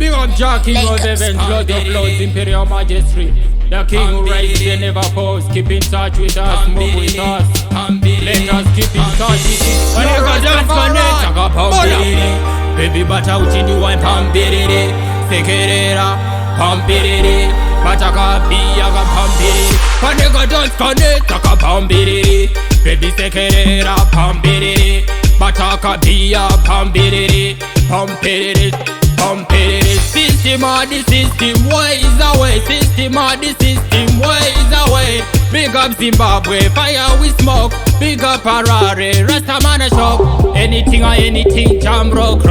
Big up Jah, King of Heaven, Lord of Lords, Imperial Majesty. The King who rises, they never pause. Keep in touch with us, move with us. Let us keep in touch with it. KaDance Kanetsa, baby bata uchindi wine pambiriri. Sekerera pambiriri. Bataka biya ga pambiriri. KaDance Kanetsa pambiriri. Baby sekerera pambiriri. Bataka biya pambiriri. Pambiriri. System of the system, ways away. System of the system, ways away. Big up Zimbabwe, fire with smoke. Big up Harare, Rasta man a shock. Anything or anything, jam rock.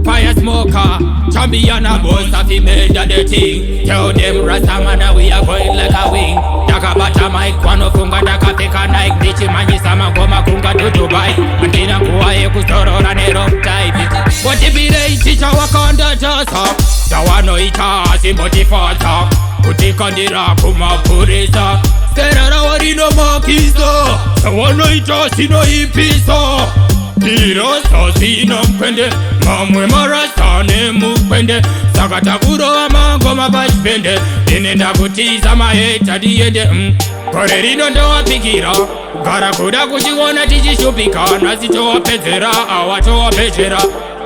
Fire smoker, champion a boss of the murder the thing. Tell them Rasta man we are going like a wing. Daka bata mic, wano funga daka peka Nike. Dichi manji sama goma kunga to Dubai. Mandina kuwae kustoro na nero type. What if it teacher wakanda jasa? Dawano ita asimboti fata. Kutikandira kumapurisa. Sterara warino makiso. Dawano ita sino ipisa. Tiro sino mpende. Mamwe marasane mupende. Sakatakuro amangoma bachpende. Inenda kutiza maheta diende. Korerino ndo wapikira. Gara kuda kuchiona tichishupika. Nasito wapezera awato wapechera.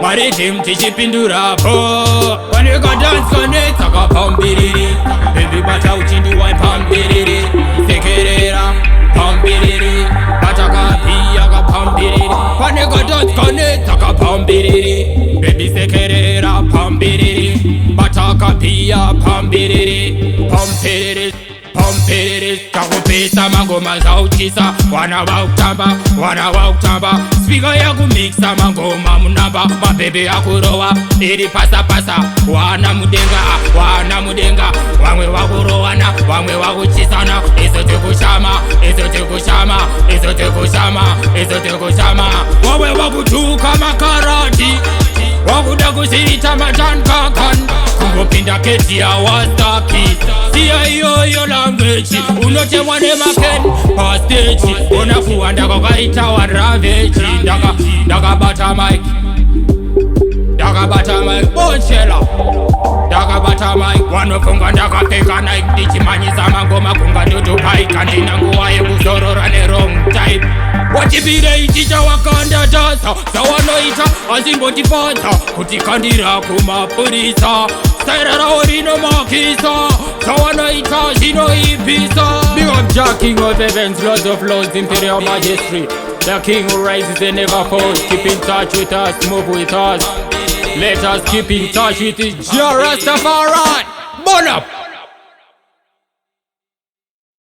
Maritim tichipindura po. KaDance Kanetsa pambiriri. Baby bata uchindi wine pambiriri. Sekerera pambiriri. Bataka biya ga pambiriri. KaDance Kanetsa pambiriri. Baby sekerera pambiriri. Bataka biya pambiriri. Pambiriri. Takupesa mangoma zauchisa. Wana wautamba. Speaker ya kumixa mangoma munamba. Mabebe ya kurowa iri pasa. Wana mudenga. Wamwe wakurowana, wamwe wakuchisana. Izo tekushama. Wamwe wakutuka makarati. Wakuda kusirita matankakan. Kungopinda keti ya wastaki. Siya iyo language. Unoche mwane maken pastechi. Unafuwa ndako kaita wa ravechi. Daga bata mic. Bonchela. Daga bata mic. Wanofunga ndaka peka Nike. Dichi manyiza mangoma kunga dudu pai. Kantina nguwaye kuzorora ne wrong type. Wachibire ichicha wakanda jasa. Sawano ita azimboti fata. Kutikandira kumapurisa. Sterara orino makisa. Sawano ita shino ipisa. Big up Jah, King of Heaven, Lord of Lords, Imperial Majesty. The King who rises, they never falls. Keep in touch with us, move with us. Let us keep in touch with it. Jah Rastafari. Burn up.